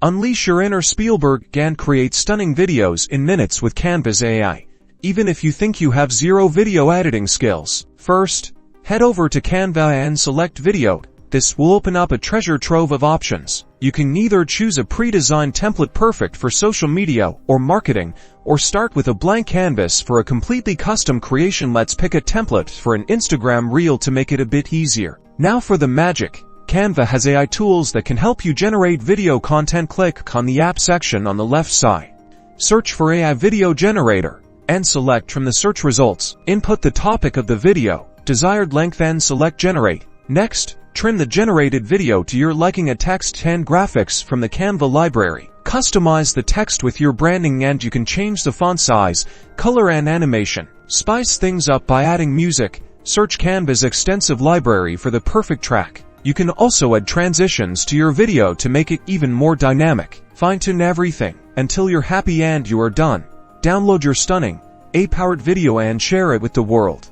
Unleash your inner Spielberg and create stunning videos in minutes with Canva's AI, even if you think you have zero video editing skills. First, head over to Canva and select Video. This will open up a treasure trove of options. You can either choose a pre-designed template perfect for social media or marketing, or start with a blank canvas for a completely custom creation. Let's pick a template for an Instagram reel to make it a bit easier. Now for the magic. Canva has AI tools that can help you generate video content. Click on the app section on the left side. Search for AI Video Generator and select from the search results. Input the topic of the video, desired length and select Generate. Next, trim the generated video to your liking. A text and graphics from the Canva library. Customize the text with your branding and you can change the font size, color and animation. Spice things up by adding music. Search Canva's extensive library for the perfect track. You can also add transitions to your video to make it even more dynamic. Fine-tune everything until you're happy and you are done. Download your stunning, AI-powered video and share it with the world.